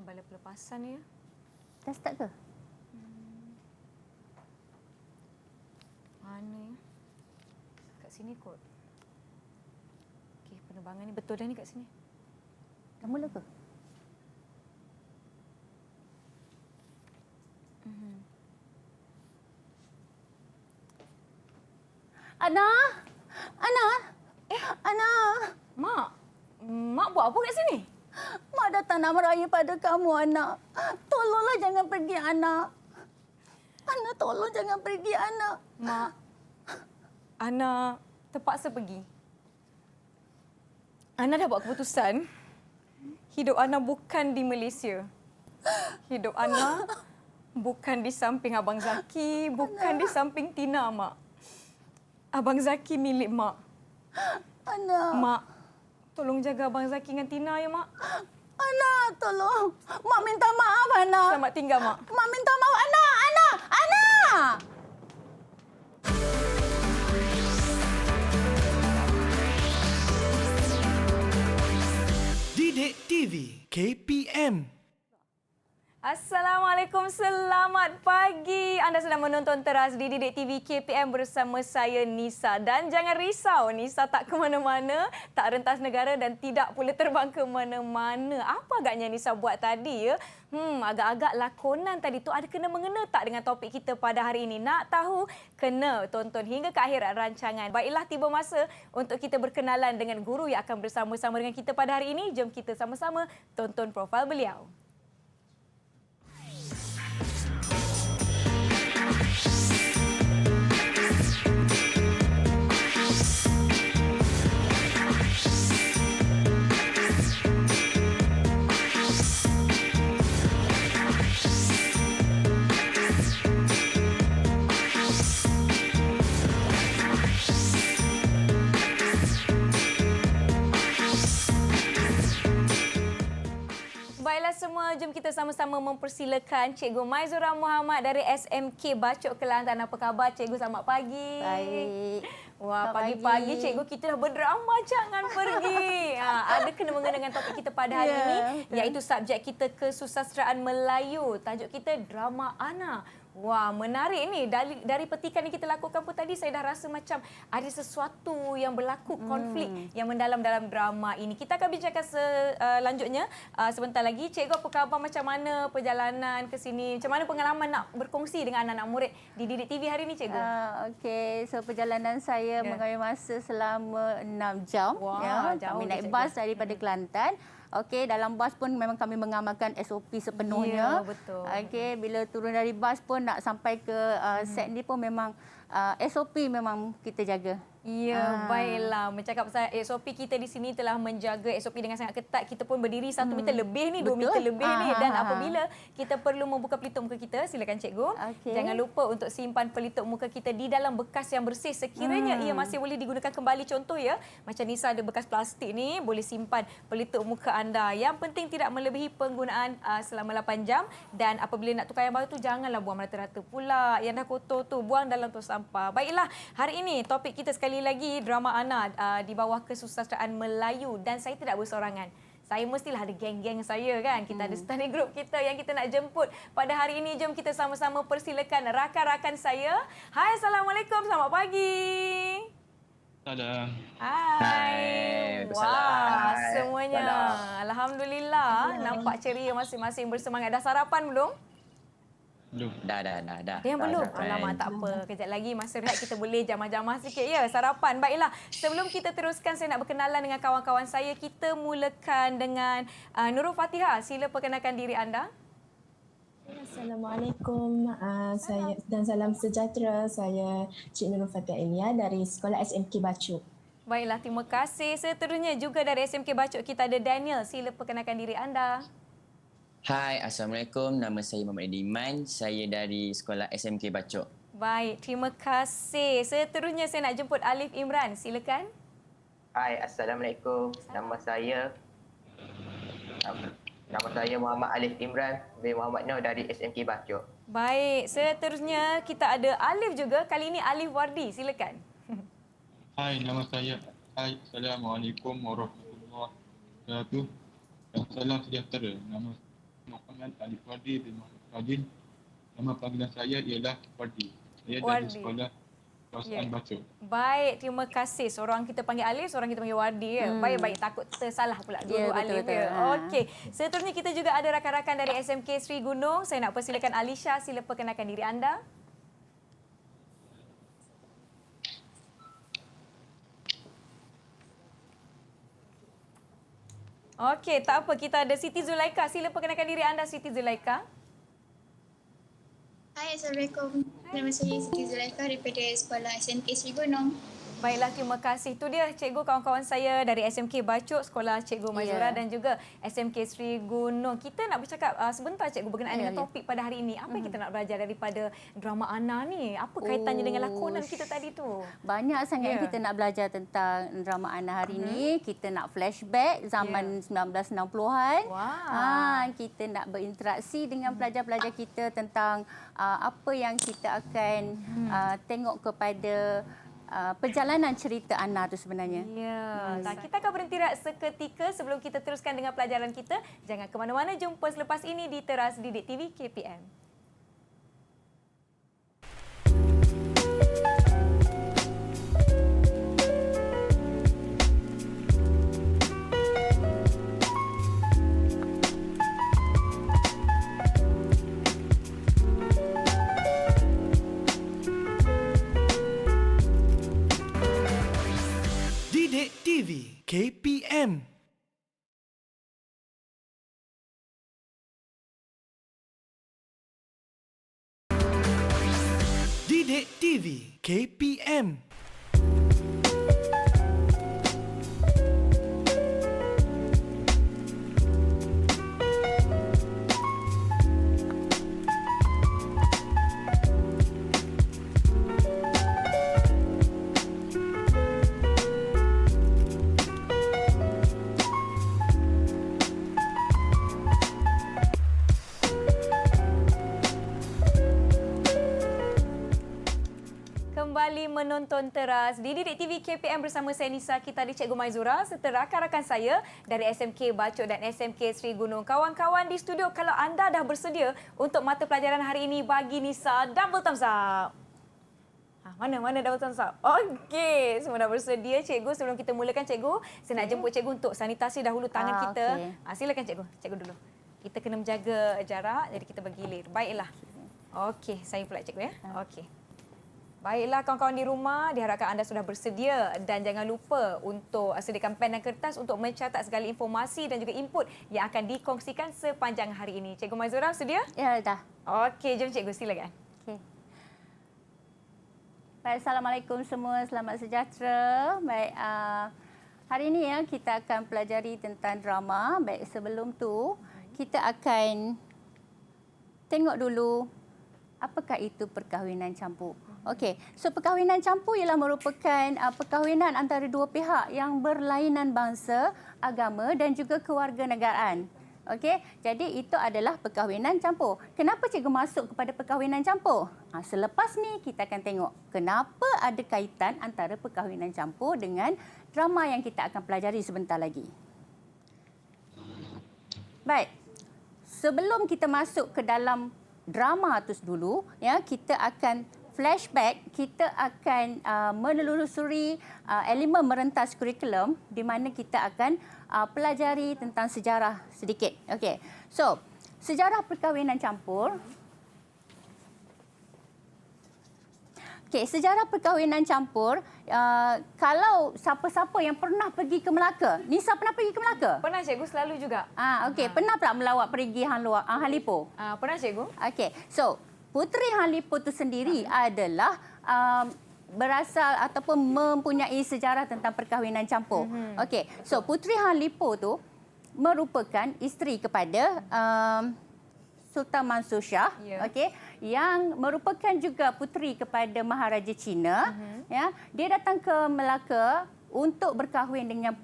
bala pelepasan ya. Dah start ke? Mana ya? Kat sini kot. Okey, penerbangan ni betul dah ni kat sini. Dah mula ke? Ana! Ana! Ana! Mak, Mak buat apa kat sini? Mak datang nak meraya pada kamu, anak. Tolonglah jangan pergi, anak. Anak, tolong jangan pergi, anak. Mak, Ana terpaksa pergi. Ana dah buat keputusan. Hidup Ana bukan di Malaysia. Hidup Ana bukan di samping Abang Zaki, bukan di samping Tina, Mak. Abang Zaki milik Mak. Anak. Mak, tolong jaga Abang Zaki dengan Tina ya, Mak. Anak, tolong. Mak minta maaf, anak. Selamat tinggal, Mak. Mak minta maaf, anak. Anak! Anak! Didik TV KPM. Assalamualaikum, selamat pagi. Anda sedang menonton teras di Didik TV KPM bersama saya Nisa. Dan jangan risau, Nisa tak ke mana-mana, tak rentas negara dan tidak pula terbang ke mana-mana. Apa agaknya Nisa buat tadi ya? Agak-agak lakonan tadi tu ada kena-mengena tak dengan topik kita pada hari ini? Nak tahu? Kena tonton hingga ke akhirat rancangan. Baiklah, tiba masa untuk kita berkenalan dengan guru yang akan bersama-sama dengan kita pada hari ini. Jom kita sama-sama tonton profil beliau. Baiklah semua, jom kita sama-sama mempersilakan Cikgu Maizura Muhammad dari SMK Bacok Kelantan. Apa khabar Cikgu? Selamat pagi. Baik. Wah, Selamat pagi-pagi pagi. Cikgu kita dah berdrama jangan pergi. Ada kena-mengena dengan topik kita pada hari ini, iaitu subjek kita kesusasteraan Melayu. Tajuk kita Drama Ana. Wah, menarik ni. Dari petikan yang kita lakukan pun tadi, saya dah rasa macam ada sesuatu yang berlaku, konflik yang mendalam dalam drama ini. Kita akan bincangkan selanjutnya sebentar lagi. Cikgu, apa khabar? Macam mana perjalanan ke sini? Macam mana pengalaman nak berkongsi dengan anak-anak murid di Didik TV hari ini, Cikgu? Okey, so perjalanan saya mengambil masa selama 6 jam. Wah, jauh kami tu, naik Cikgu. bas daripada Kelantan. Okey, dalam bas pun memang kami mengamalkan SOP sepenuhnya. Ya, betul. Okey, bila turun dari bas pun nak sampai ke set ni pun memang SOP memang kita jaga. Ya, baiklah. Bercakap pasal SOP, kita di sini telah menjaga SOP dengan sangat ketat. Kita pun berdiri 1 meter lebih ni, 2 meter lebih ni. Dan apabila kita perlu membuka pelitup muka kita, silakan Cikgu. Okey. Jangan lupa untuk simpan pelitup muka kita di dalam bekas yang bersih. Sekiranya ia masih boleh digunakan kembali. Contoh ya, macam Nisa ada bekas plastik ni, boleh simpan pelitup muka anda. Yang penting tidak melebihi penggunaan selama 8 jam. Dan apabila nak tukar yang baru tu, janganlah buang merata-rata pula. Yang dah kotor tu, buang dalam tong sampah. Baiklah, hari ini topik kita sekali lagi Drama Ana di bawah kesusasteraan Melayu, dan saya tidak bersorangan. Saya mestilah ada geng-geng saya kan. Kita ada study group kita yang kita nak jemput pada hari ini. Jom kita sama-sama persilakan rakan-rakan saya. Hai, Assalamualaikum. Selamat pagi. Salam. Hai. Wah, semuanya. Alhamdulillah. Nampak ceria masing-masing, bersemangat. Dah sarapan belum? Belum. Dah. Ada yang belum? Alamak, tak apa. Kejap lagi masa rehat kita boleh jamah-jamah sikit ya, sarapan. Baiklah, sebelum kita teruskan, saya nak berkenalan dengan kawan-kawan saya. Kita mulakan dengan Nurul Fatihah. Sila perkenalkan diri anda. Assalamualaikum, saya dan salam sejahtera. Saya Cik Nurul Fatihah Elia dari Sekolah SMK Bacok. Baiklah, terima kasih. Seterusnya juga dari SMK Bacok kita ada Daniel. Sila perkenalkan diri anda. Hai, Assalamualaikum. Nama saya Muhammad Ediman. Saya dari Sekolah SMK Bacok. Baik, terima kasih. Seterusnya saya nak jemput Alif Imran. Silakan. Hai, Assalamualaikum. Nama saya Muhammad Alif Imran bin Muhammad Noh dari SMK Bacok. Baik, seterusnya kita ada Alif juga. Kali ini Alif Wardi. Silakan. Hai, nama saya. Hai, Assalamualaikum warahmatullahi wabarakatuh. Dan salam sejahtera. Nama Muhammad Alif Wardi bin Muhammad Fadil. Nama panggilan saya ialah Wardi. Saya dari Wardi. sekolah Kawasan Bacok. Baik, terima kasih. Seorang kita panggil Alif, seorang kita panggil Wardi. Ya. Baik-baik, takut tersalah pula dua Alif. betul-betul. Ya. Okey. Seterusnya kita juga ada rakan-rakan dari SMK Sri Gunung. Saya nak persilakan Alisha, sila perkenalkan diri anda. Okey, tak apa. Kita ada Siti Zulaika. Sila perkenalkan diri anda, Siti Zulaika. Hai, Assalamualaikum. Nama saya Siti Zulaika daripada Sekolah SMK Sri Gunung. Baiklah, terima kasih. Itu dia cikgu kawan-kawan saya dari SMK Bacok, Sekolah Cikgu Maizura dan juga SMK Sri Gunung. Kita nak bercakap sebentar cikgu berkenaan dengan topik pada hari ini. Apa yang kita nak belajar daripada drama Ana ni? Apa kaitannya dengan lakonan kita tadi tu? Banyak sangat yang kita nak belajar tentang drama Ana hari ini. Kita nak flashback zaman 1960-an. Wow. Kita nak berinteraksi dengan pelajar-pelajar kita tentang apa yang kita akan tengok kepada perjalanan cerita Ana tu sebenarnya. Ya, kita akan berhenti seketika sebelum kita teruskan dengan pelajaran kita. Jangan ke mana-mana, jumpa selepas ini di Teras Didik TV KPM. Didik TV KPM. Didik TV KPM. Kembali menonton Teras di Didik TV KPM bersama saya Nisa. Kita ada Cikgu Maizura serta rakan-rakan saya dari SMK Bacok dan SMK Sri Gunung. Kawan-kawan di studio, kalau anda dah bersedia untuk mata pelajaran hari ini, bagi Nisa double thumbs up. Mana double thumbs up? Okey, semua dah bersedia. Cikgu, sebelum kita mulakan cikgu, saya nak jemput cikgu untuk sanitasi dahulu tangan kita. Silakan cikgu. Cikgu dulu. Kita kena menjaga jarak, jadi kita bergilir. Baiklah. Okey, saya pula cikgu ya. Okey. Baiklah kawan-kawan di rumah, diharapkan anda sudah bersedia dan jangan lupa untuk sediakan pen dan kertas untuk mencatat segala informasi dan juga input yang akan dikongsikan sepanjang hari ini. Cikgu Maizura, sedia? Ya, dah. Okey, jom cikgu, silakan. Okey. Baik, Assalamualaikum semua. Selamat sejahtera. Baik, hari ini ya kita akan pelajari tentang drama. Baik, sebelum tu kita akan tengok dulu apakah itu perkahwinan campur. Okey, so perkahwinan campur ialah merupakan perkahwinan antara dua pihak yang berlainan bangsa, agama dan juga kewarganegaraan. Okey, jadi itu adalah perkahwinan campur. Kenapa cikgu masuk kepada perkahwinan campur? Selepas ni kita akan tengok kenapa ada kaitan antara perkahwinan campur dengan drama yang kita akan pelajari sebentar lagi. Baik, sebelum kita masuk ke dalam drama tu dulu, ya, kita akan flashback, kita akan menelusuri elemen merentas kurikulum di mana kita akan pelajari tentang sejarah sedikit. Okey. So, sejarah perkahwinan campur. Okey, sejarah perkahwinan campur, kalau siapa-siapa yang pernah pergi ke Melaka. Nisa pernah pergi ke Melaka? Pernah cikgu, selalu juga. Okey, pernah pula melawat pergi Hang Lipo? Pernah cikgu. Okey. So, Puteri Hang Lipo itu sendiri adalah berasal ataupun mempunyai sejarah tentang perkahwinan campur. Okey, so Puteri Hang Lipo tu merupakan isteri kepada Sultan Mansur Shah, okey, yang merupakan juga puteri kepada Maharaja Cina. Ya, dia datang ke Melaka untuk berkahwin dengan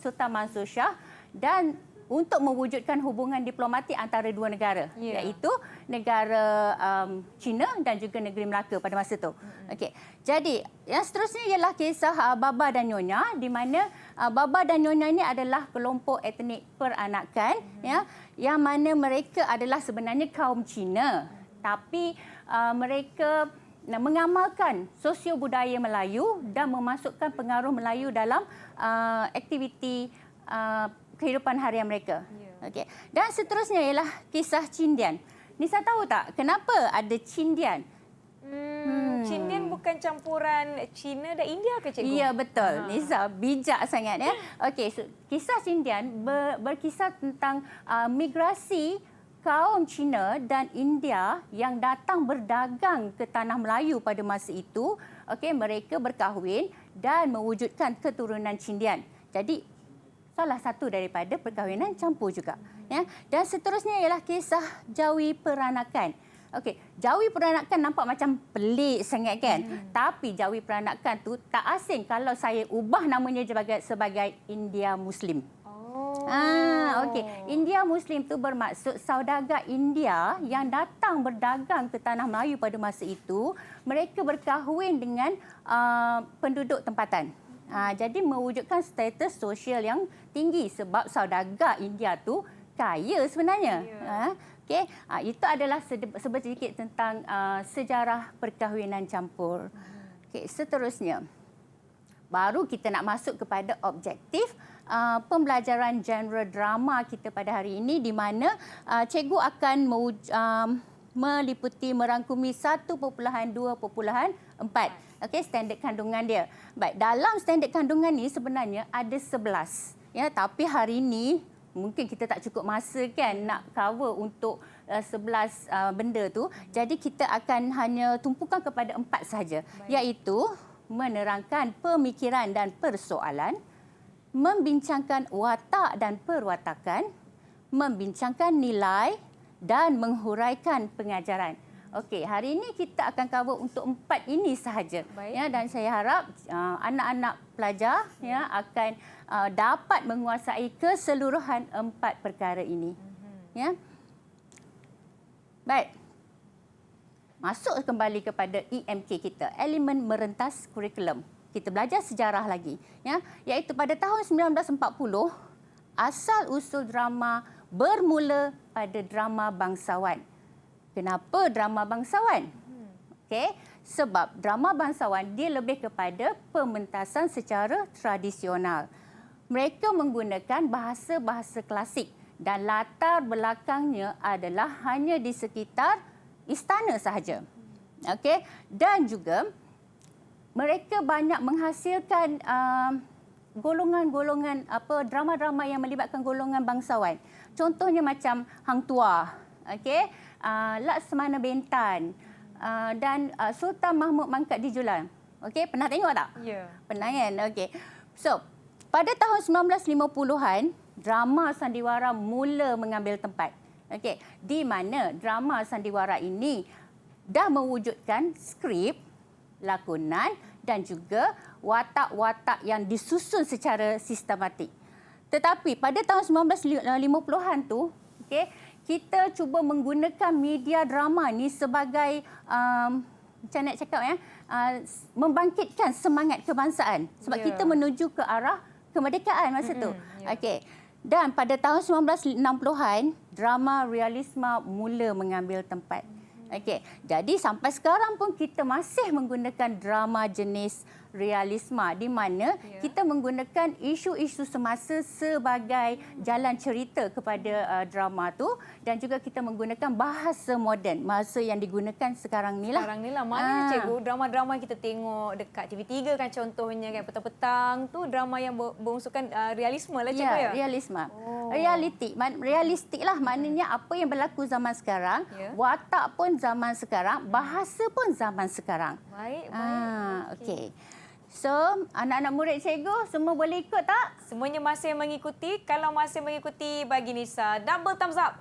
Sultan Mansur Shah dan untuk mewujudkan hubungan diplomatik antara dua negara, iaitu negara China dan juga negeri Melaka pada masa itu. Okey. Jadi, yang seterusnya ialah kisah Baba dan Nyonya, di mana Baba dan Nyonya ini adalah kelompok etnik peranakan, ya, yang mana mereka adalah sebenarnya kaum Cina, tapi mereka mengamalkan sosio budaya Melayu dan memasukkan pengaruh Melayu dalam aktiviti kehidupan harian mereka. Okey. Dan seterusnya ialah kisah Cindian. Nisa tahu tak kenapa ada Cindian? Cindian bukan campuran Cina dan India ke cikgu? Ya, betul. Nisa bijak sangat ya. Okey, so, kisah Cindian berkisah tentang migrasi kaum Cina dan India yang datang berdagang ke tanah Melayu pada masa itu. Okey, mereka berkahwin dan mewujudkan keturunan Cindian. Jadi salah satu daripada perkahwinan campur juga, ya. Dan seterusnya ialah kisah Jawi Peranakan. Okey, Jawi Peranakan nampak macam pelik sangat kan? Tapi Jawi Peranakan tu tak asing kalau saya ubah namanya sebagai India Muslim. Okey. India Muslim tu bermaksud saudagar India yang datang berdagang ke tanah Melayu pada masa itu, mereka berkahwin dengan penduduk tempatan. Jadi mewujudkan status sosial yang tinggi sebab saudagar India tu kaya sebenarnya. Okey, itu adalah sedikit tentang sejarah perkahwinan campur. Okey, seterusnya baru kita nak masuk kepada objektif pembelajaran genre drama kita pada hari ini, di mana cikgu akan meliputi merangkumi 1.2.4. Okey, standard kandungan dia. Baik, dalam standard kandungan ni sebenarnya ada 11. Ya, tapi hari ini mungkin kita tak cukup masa kan nak cover untuk 11 benda tu. Jadi kita akan hanya tumpukan kepada 4 sahaja, iaitu menerangkan pemikiran dan persoalan, membincangkan watak dan perwatakan, membincangkan nilai dan menghuraikan pengajaran. Okey, hari ini kita akan cover untuk 4 ini sahaja. Ya, dan saya harap anak-anak pelajar ya akan dapat menguasai keseluruhan 4 perkara ini. Ya. Baik. Masuk kembali kepada EMK kita, elemen merentas kurikulum. Kita belajar sejarah lagi, ya, iaitu pada tahun 1940 asal usul drama bermula pada drama bangsawan. Kenapa drama bangsawan? Okey, sebab drama bangsawan dia lebih kepada pementasan secara tradisional. Mereka menggunakan bahasa-bahasa klasik dan latar belakangnya adalah hanya di sekitar istana sahaja. Okey, dan juga mereka banyak menghasilkan golongan-golongan drama-drama yang melibatkan golongan bangsawan. Contohnya macam Hang Tuah, okey, Laksamana Bentan dan Sultan Mahmud Mangkat di Julan. Okey, pernah tengok tak? Ya. Pernah kan? Okey. So, pada tahun 1950-an, drama sandiwara mula mengambil tempat. Okey, di mana drama sandiwara ini dah mewujudkan skrip, lakonan dan juga watak-watak yang disusun secara sistematik. Tetapi pada tahun 1950-an tu, okey, kita cuba menggunakan media drama ni sebagai macam nak cakap ya, membangkitkan semangat kebangsaan sebab kita menuju ke arah kemerdekaan masa tu. Okey. Dan pada tahun 1960-an, drama realisme mula mengambil tempat. Okey. Jadi sampai sekarang pun kita masih menggunakan drama jenis realisme, di mana kita menggunakan isu-isu semasa sebagai jalan cerita kepada drama tu, dan juga kita menggunakan bahasa moden, bahasa yang digunakan sekarang ni lah. Sekarang ni lah. Maknanya cikgu, drama-drama yang kita tengok dekat TV3 kan contohnya kan, petang-petang tu drama yang berunsurkan realisme lah cikgu ya? Realisme. Realistik lah, maknanya apa yang berlaku zaman sekarang, watak pun zaman sekarang, bahasa pun zaman sekarang. Baik. Okey. So, anak-anak murid cikgu semua boleh ikut tak? Semuanya masih mengikuti. Kalau masih mengikuti, bagi Nisa double thumbs up.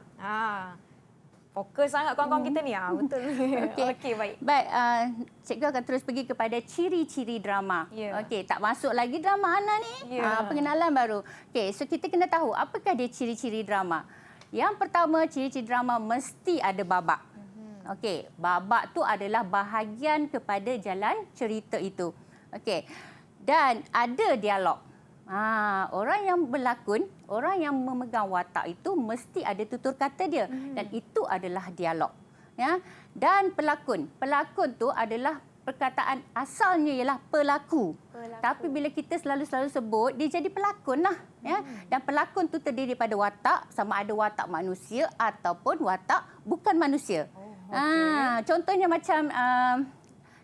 Fokus sangat kawan-kawan kita ni. Betul. Okey, baik. Baik, cikgu akan terus pergi kepada ciri-ciri drama. Ya. Okey, tak masuk lagi drama Ana ni. Ya. Pengenalan baru. Okey, so kita kena tahu apakah dia ciri-ciri drama. Yang pertama, ciri-ciri drama mesti ada babak. Okey, babak tu adalah bahagian kepada jalan cerita itu. Okey. Dan ada dialog. Orang yang berlakon, orang yang memegang watak itu mesti ada tutur kata dia dan itu adalah dialog. Ya. Dan pelakon tu adalah perkataan asalnya ialah pelaku. Tapi bila kita selalu sebut dia jadi pelakon lah, ya. Dan pelakon tu terdiri daripada watak, sama ada watak manusia ataupun watak bukan manusia. Contohnya macam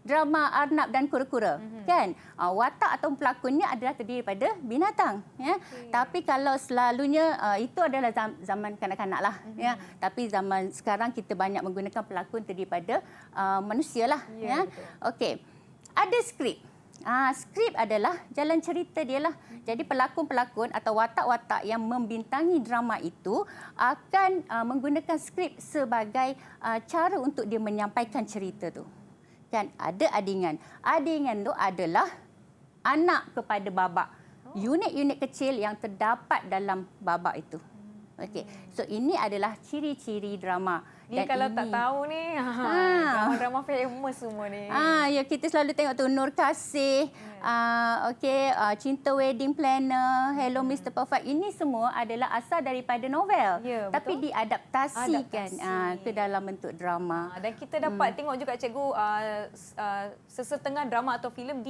drama Arnab dan Kura-Kura, kan? Watak atau pelakonnya adalah terdiri daripada binatang, ya. Tapi kalau selalunya itu adalah zaman kanak-kanak lah, ya. Tapi zaman sekarang kita banyak menggunakan pelakon terdiri daripada manusia lah, ya. Okey. Ada skrip. Skrip adalah jalan cerita dia lah. Jadi pelakon-pelakon atau watak-watak yang membintangi drama itu akan menggunakan skrip sebagai cara untuk dia menyampaikan cerita tu. Kan ada adingan. Adingan tu adalah anak kepada babak. Unit-unit kecil yang terdapat dalam babak itu. Okey. So ini adalah ciri-ciri drama. Ni kalau tak tahu ni, drama-drama famous semua ni. Ya, kita selalu tengok tu Nur Kasih, Cinta Wedding Planner, Hello Mr. Perfect. Ini semua adalah asal daripada novel. Ya, tapi betul. diadaptasikan ke dalam bentuk drama. Dan kita dapat tengok juga cikgu sesetengah drama atau filem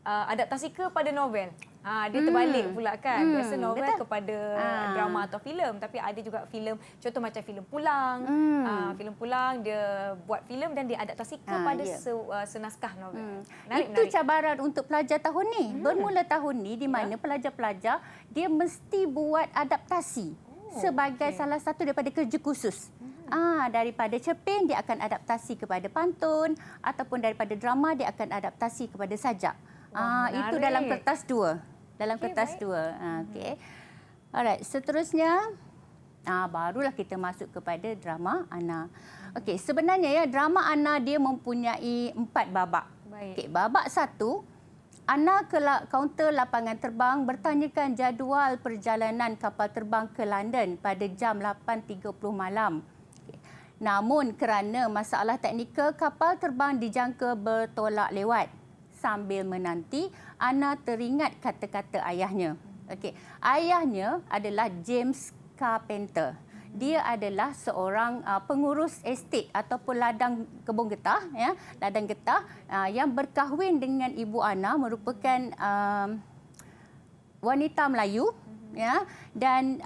adaptasi kepada novel. Dia terbalik pula kan. Biasa novel betul. Kepada drama atau filem, tapi ada juga filem, contoh macam filem Pulang. Filem Pulang dia buat filem dan dia adaptasi kepada senaskah novel. Itu cabaran untuk pelajar tahun ni. Bermula tahun ni di mana pelajar-pelajar dia mesti buat adaptasi sebagai salah satu daripada kerja khusus. Daripada cerpen dia akan adaptasi kepada pantun ataupun daripada drama dia akan adaptasi kepada sajak. Itu dalam kertas 2. Dalam kertas 2. Okey. Alright, seterusnya barulah kita masuk kepada drama Ana. Okey, sebenarnya ya drama Ana dia mempunyai 4 babak. Okey, babak 1, Ana ke kaunter lapangan terbang bertanyakan jadual perjalanan kapal terbang ke London pada jam 8.30 malam. Okay. Namun kerana masalah teknikal kapal terbang dijangka bertolak lewat. Sambil menanti, Ana teringat kata-kata ayahnya. Okey, ayahnya adalah James Carpenter. Dia adalah seorang pengurus estate ataupun ladang kebun getah, ya, ladang getah yang berkahwin dengan ibu Ana merupakan wanita Melayu, ya, dan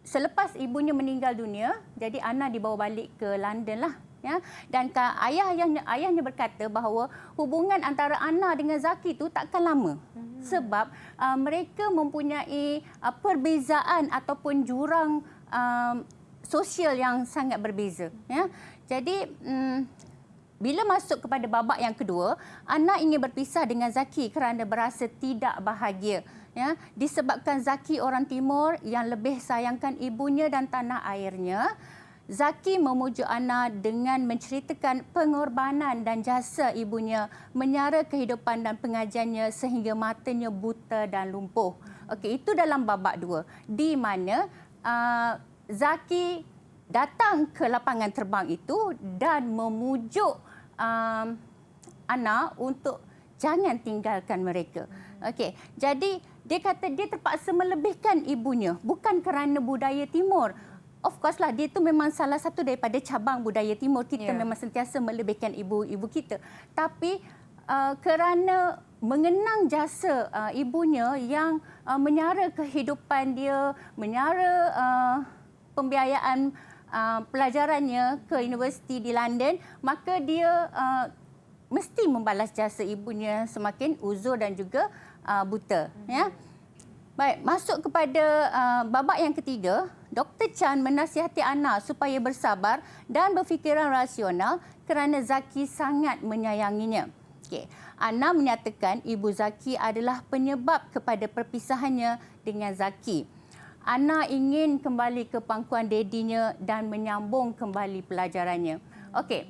selepas ibunya meninggal dunia, jadi Ana dibawa balik ke London lah. Ya, dan ayahnya berkata bahawa hubungan antara Ana dengan Zaki itu takkan lama. Sebab mereka mempunyai perbezaan ataupun jurang sosial yang sangat berbeza. Ya. Jadi bila masuk kepada babak yang kedua, Ana ingin berpisah dengan Zaki kerana berasa tidak bahagia. Ya, disebabkan Zaki orang Timur yang lebih sayangkan ibunya dan tanah airnya. Zaki memujuk Ana dengan menceritakan pengorbanan dan jasa ibunya menyara kehidupan dan pengajiannya sehingga matanya buta dan lumpuh. Okey, itu dalam babak 2 di mana Zaki datang ke lapangan terbang itu dan memujuk Ana untuk jangan tinggalkan mereka. Okey, jadi dia kata dia terpaksa melebihkan ibunya bukan kerana budaya Timur. Of course lah, dia itu memang salah satu daripada cabang budaya Timur. Kita memang sentiasa melebihkan ibu-ibu kita. Tapi kerana mengenang jasa ibunya yang menyara kehidupan dia, menyara pembiayaan pelajarannya ke universiti di London, maka dia mesti membalas jasa ibunya semakin uzur dan juga buta. Ya. Baik, masuk kepada babak yang ketiga. Dr. Chan menasihati Ana supaya bersabar dan berfikiran rasional kerana Zaki sangat menyayanginya. Okay. Ana menyatakan ibu Zaki adalah penyebab kepada perpisahannya dengan Zaki. Ana ingin kembali ke pangkuan dedinya dan menyambung kembali pelajarannya. Okey.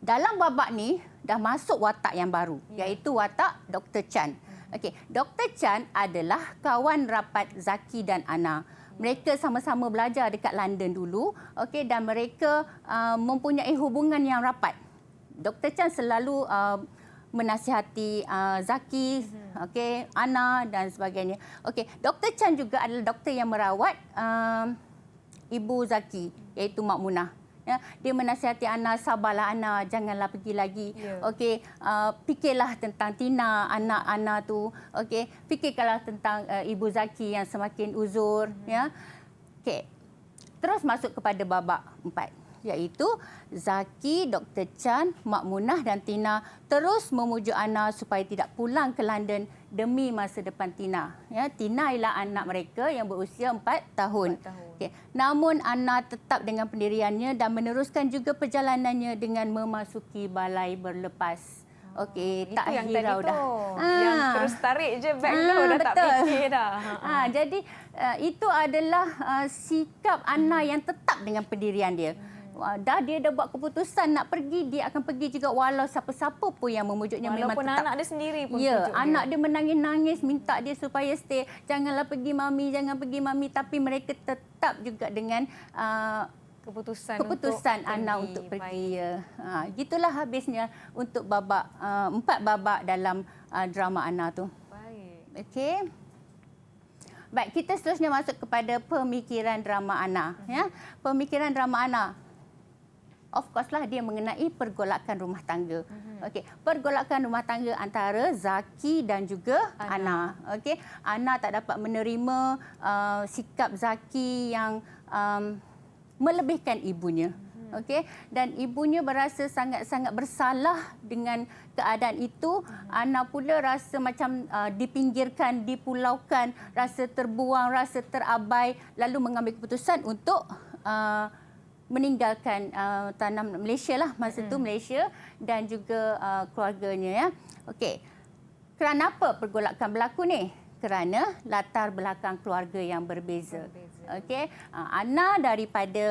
Dalam babak ni dah masuk watak yang baru, iaitu watak Dr. Chan. Okey, Dr. Chan adalah kawan rapat Zaki dan Ana. Mereka sama-sama belajar dekat London dulu, okey, dan mereka mempunyai hubungan yang rapat. Dr. Chan selalu menasihati Zaki, okey, Ana dan sebagainya. Okey, Dr. Chan juga adalah doktor yang merawat ibu Zaki, iaitu Mak Munah. Ya, dia menasihati Ana, sabarlah Ana, janganlah pergi lagi. Okey, fikirlah tentang Tina, anak Ana tu. Okey, fikirkanlah tentang ibu Zaki yang semakin uzur, ya. Okey. Terus masuk kepada babak 4, iaitu Zaki, Dr. Chan, Mak Munah dan Tina terus memujuk Ana supaya tidak pulang ke London demi masa depan Tina. Ya, Tina ialah anak mereka yang berusia 4 tahun. Okay. Namun Ana tetap dengan pendiriannya dan meneruskan juga perjalanannya dengan memasuki balai berlepas. Okey, tak yang hirau tadi dah. Yang terus tarik je beg tu, dah tak fikir dah. Jadi itu adalah sikap Ana yang tetap dengan pendirian dia. Dia dah buat keputusan nak pergi, dia akan pergi juga walau siapa-siapa pun yang memujuknya. Walaupun memang tetap. anak dia sendiri pun ya, pujuk anak dia. dia menangis-nangis minta dia supaya stay. Janganlah pergi mami, jangan pergi mami. Tapi mereka tetap juga dengan keputusan Ana untuk pergi. Ya. Gitulah habisnya untuk babak 4 babak dalam drama Ana tu. Baik. Okey. Baik, kita seterusnya masuk kepada pemikiran drama Ana. Ya, pemikiran drama Ana. Of course lah dia mengenai pergolakan rumah tangga. Okey, pergolakan rumah tangga antara Zaki dan juga Ana. Okey, Ana tak dapat menerima sikap Zaki yang melebihkan ibunya. Okey, dan ibunya berasa sangat-sangat bersalah dengan keadaan itu. Ana pula rasa macam dipinggirkan, dipulaukan, rasa terbuang, rasa terabai, lalu mengambil keputusan untuk meninggalkan tanah Malaysia lah masa tu, Malaysia dan juga keluarganya, ya. Okey. Kerana apa pergolakan berlaku ni? Kerana latar belakang keluarga yang berbeza. Okey. Ana daripada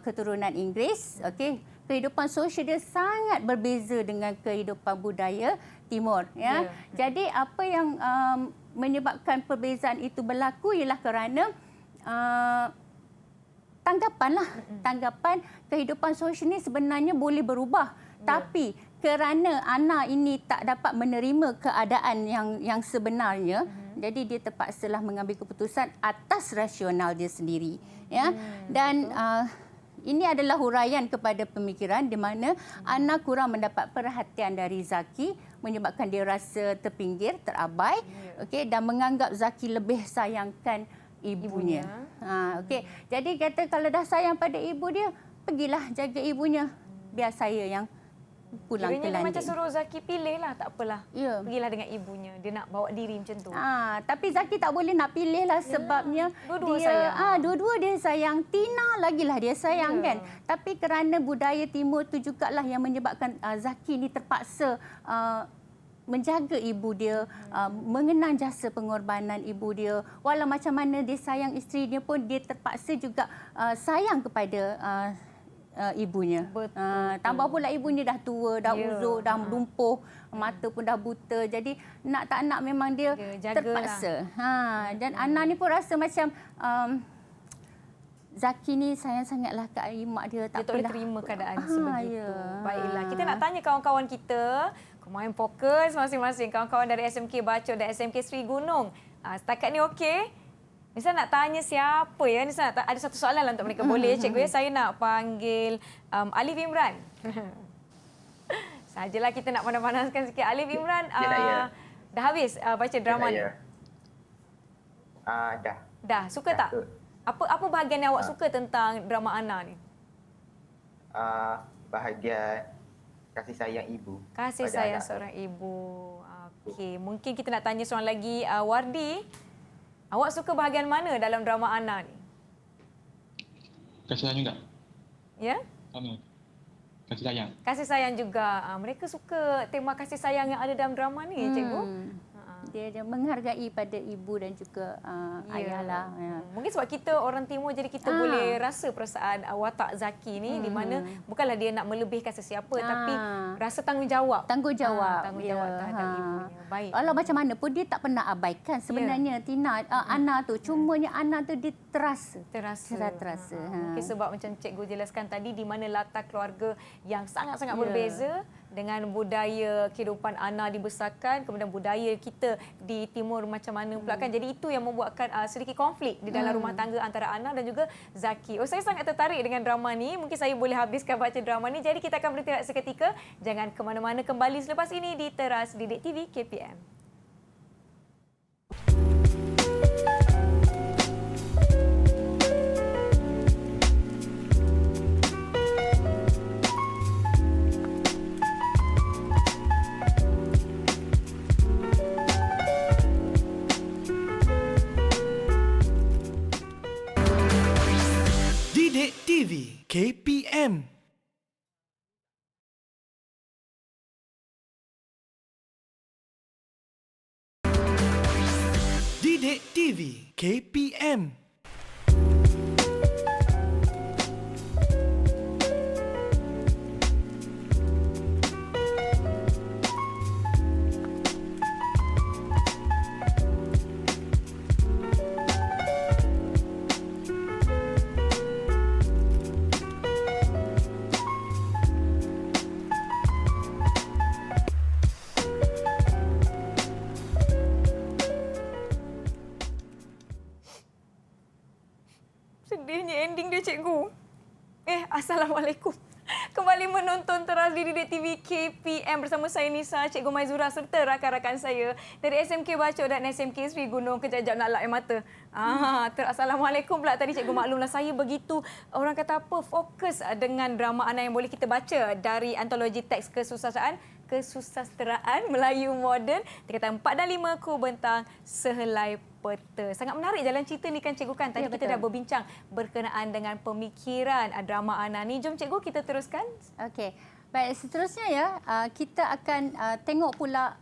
keturunan Inggeris, okey. Kehidupan sosial dia sangat berbeza dengan kehidupan budaya Timur, ya. Jadi apa yang menyebabkan perbezaan itu berlaku ialah kerana tanggapan kehidupan sosial ini sebenarnya boleh berubah. Tapi kerana Ana ini tak dapat menerima keadaan yang sebenarnya, jadi dia terpaksalah mengambil keputusan atas rasional dia sendiri, ya. Dan ini adalah huraian kepada pemikiran di mana Ana kurang mendapat perhatian dari Zaki, menyebabkan dia rasa terpinggir, terabai, okey, dan menganggap Zaki lebih sayangkan ibunya. Okey. Jadi kata kalau dah sayang pada ibu dia, pergilah jaga ibunya. Biar saya yang pulang ke London. Macam suruh Zaki pilih lah, tak apalah. Ya. Pergilah dengan ibunya. Dia nak bawa diri macam tu. Tapi Zaki tak boleh nak pilih lah sebabnya dua-dua dia sayang. Dua-dua dia sayang. Tina lagilah dia sayang, kan. Tapi kerana budaya Timur tu jugalah yang menyebabkan Zaki ni terpaksa menjaga ibu dia, mengenang jasa pengorbanan ibu dia. Walau macam mana dia sayang isteri dia pun, dia terpaksa juga sayang kepada ibunya. Tambah pula ibunya dah tua, dah uzur, dah lumpuh, mata pun dah buta. Jadi nak tak nak memang dia terpaksa. Dan Ana ni pun rasa macam Zaki ni sayang sangatlah ke mak dia. Dia tak boleh terima keadaan sebegitu. Ya. Baiklah, kita nak tanya kawan-kawan kita. Main fokus masing-masing kawan-kawan dari SMK Bachok dan SMK Seri Gunung. Setakat ni okey? Nisa nak tanya siapa ya? Nisa nak ada satu soalan lah untuk mereka. Boleh cikgu ya? Saya nak panggil Alif Imran. Sajalah kita nak panas-panaskan sikit. Alif Imran, dah habis baca drama ni? Dah. Dah. Suka tak? Apa bahagian yang awak suka tentang drama Ana ni? Bahagian kasih sayang ibu. Kasih sayang seorang ibu. Okey, mungkin kita nak tanya seorang lagi. Wardi, awak suka bahagian mana dalam drama Ana ni? Kasih sayang juga. Ya? Sama. Kasih sayang. Kasih sayang juga. Mereka suka tema kasih sayang yang ada dalam drama ni, cikgu? dia menghargai pada ibu dan juga ayah lah. Ya. Mungkin sebab kita orang timur jadi kita boleh rasa perasaan watak Zaki ni di mana bukanlah dia nak melebihkan sesiapa tapi rasa tanggungjawab. Tanggungjawab. Tanggungjawab terhadap ibunya. Baik. Walau macam mana pun dia tak pernah abaikan sebenarnya Tina, Ana tu. Cumanya Ana tu dia terasa. Terasa. Mungkin sebab macam cikgu jelaskan tadi di mana latar keluarga yang sangat-sangat berbeza dengan budaya kehidupan Ana dibesarkan, kemudian budaya kita di timur macam mana pula kan. Jadi itu yang membuatkan sedikit konflik di dalam rumah tangga antara Ana dan juga Zaki. Saya sangat tertarik dengan drama ni. Mungkin saya boleh habiskan baca drama ni. Jadi kita akan berhenti seketika. Jangan ke mana-mana, kembali selepas ini di Teras Didik TV KPM. Didik TV KPM. Didik TV KPM. Sedihnya ending dia, cikgu. Assalamualaikum. Kembali menonton Teras Didik TV KPM bersama saya Nisa, Cikgu Maizura serta rakan-rakan saya dari SMK Bacok dan SMK Sri Gunung. Kejap-kejap nak lap air mata. Assalamualaikum pula tadi, cikgu maklumlah saya begitu orang kata apa fokus dengan drama Ana yang boleh kita baca dari antologi teks kesusasteraan Melayu Moden tingkatan 4 dan 5 Kubentang Sehelai Peta. Sangat menarik jalan cerita ni kan cikgu kan. Tadi kita dah berbincang berkenaan dengan pemikiran drama Ana ni. Jom cikgu kita teruskan. Okey. Baik, seterusnya ya, kita akan tengok pula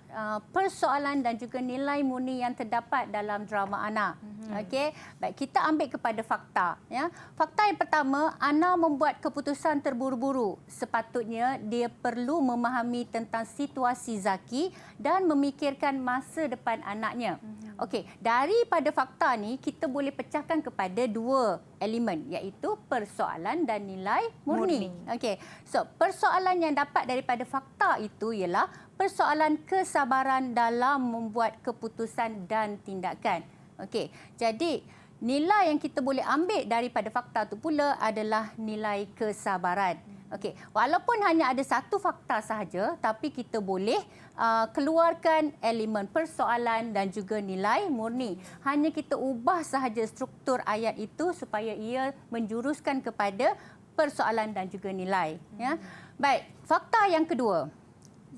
persoalan dan juga nilai murni yang terdapat dalam drama Ana. Okey. Baik, kita ambil kepada fakta ya. Fakta yang pertama, Ana membuat keputusan terburu-buru. Sepatutnya dia perlu memahami tentang situasi Zaki dan memikirkan masa depan anaknya. Okey, daripada fakta ni kita boleh pecahkan kepada dua elemen iaitu persoalan dan nilai murni. Okey. So, persoalan yang dapat daripada fakta itu ialah persoalan kesabaran dalam membuat keputusan dan tindakan. Okey. Jadi, nilai yang kita boleh ambil daripada fakta itu pula adalah nilai kesabaran. Okey, walaupun hanya ada satu fakta sahaja, tapi kita boleh keluarkan elemen persoalan dan juga nilai murni. Hanya kita ubah sahaja struktur ayat itu supaya ia menjuruskan kepada persoalan dan juga nilai. Ya. Baik, fakta yang kedua.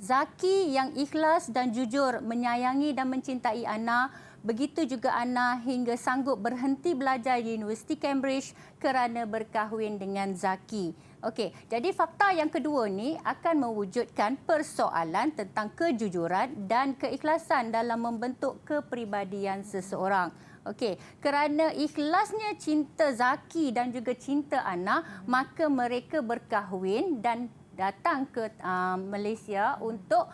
Zaki yang ikhlas dan jujur menyayangi dan mencintai Ana. Begitu juga Ana hingga sanggup berhenti belajar di Universiti Cambridge kerana berkahwin dengan Zaki. Okey, jadi fakta yang kedua ni akan mewujudkan persoalan tentang kejujuran dan keikhlasan dalam membentuk kepribadian seseorang. Okey, kerana ikhlasnya cinta Zaki dan juga cinta Ana, maka mereka berkahwin dan datang ke Malaysia untuk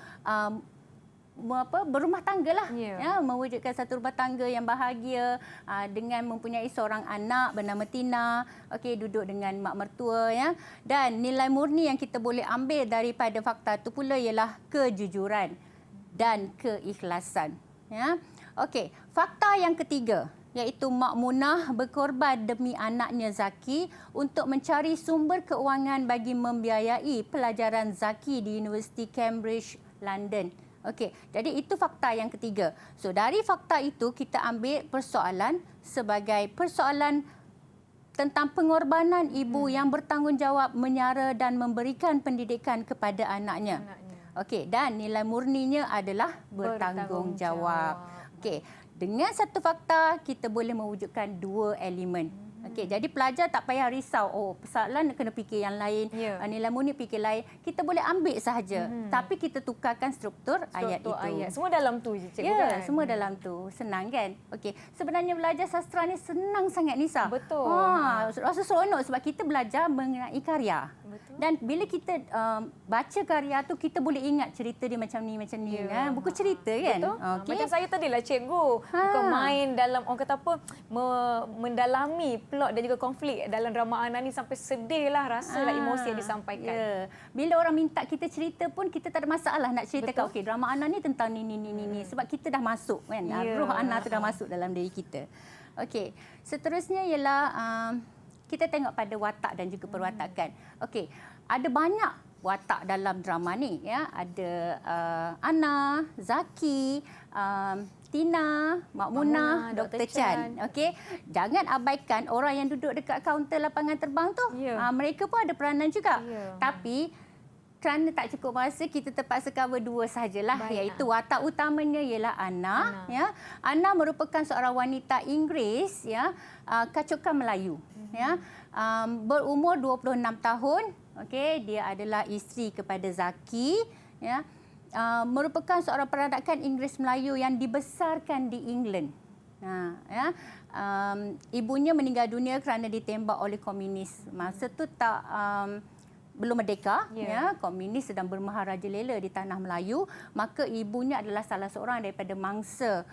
berumah tangga lah, ya, mewujudkan satu rumah tangga yang bahagia dengan mempunyai seorang anak bernama Tina, okey, duduk dengan mak mertua, ya. Dan nilai murni yang kita boleh ambil daripada fakta itu pula ialah kejujuran dan keikhlasan, ya. Okey, fakta yang ketiga iaitu Mak Munah berkorban demi anaknya Zaki untuk mencari sumber keuangan bagi membiayai pelajaran Zaki di Universiti Cambridge, London. Okey, jadi itu fakta yang ketiga. So, dari fakta itu kita ambil persoalan sebagai persoalan tentang pengorbanan ibu yang bertanggungjawab menyara dan memberikan pendidikan kepada anaknya. Okey, dan nilai murninya adalah bertanggungjawab. Okey, dengan satu fakta kita boleh mewujudkan dua elemen. Okey, jadi pelajar tak payah risau. Oh, persoalan kena fikir yang lain, nilai murid fikir lain. Kita boleh ambil sahaja. Tapi kita tukarkan struktur ayat itu. Ayat. Semua dalam tu je, cikgu Ya, kan? semua dalam tu. Senang kan? Okey, sebenarnya belajar sastra ni senang sangat, Nisa. Betul. Rasa seronok sebab kita belajar mengenai karya. Betul. Dan bila kita baca karya tu, kita boleh ingat cerita dia macam ni. Kan? Buku cerita kan? Betul. Okey. Macam saya tadilah cikgu. Bukan main dalam, orang kata apa, mendalami plot dan juga konflik dalam drama Ana ni sampai sedih lah, rasalah emosi yang disampaikan. Ya. Bila orang minta kita cerita pun, kita tak ada masalah nak ceritakan. Okey, drama Ana ni tentang ni. Sebab kita dah masuk kan. Roh Ana tu dah masuk dalam diri kita. Okey, seterusnya ialah kita tengok pada watak dan juga perwatakan. Okey, ada banyak watak dalam drama ni, ya. Ada Ana, Zaki, Tina, Mak Munah, Dr. Chan. Okey, jangan abaikan orang yang duduk dekat kaunter lapangan terbang tu. Mereka pun ada peranan juga. Tapi kerana tak cukup masa, kita terpaksa cover 2 sahajalah. Iaitu watak utamanya ialah Ana. Ya. Ana merupakan seorang wanita Inggeris, ya, kacukan Melayu. Ya. Berumur 26 tahun. Okey, dia adalah isteri kepada Zaki. Ya. Merupakan seorang peranakan Inggeris Melayu yang dibesarkan di England. Ya. Ibunya meninggal dunia kerana ditembak oleh komunis. Masa tu belum merdeka, ya, komunis sedang bermaharajalela di tanah Melayu, maka ibunya adalah salah seorang daripada mangsa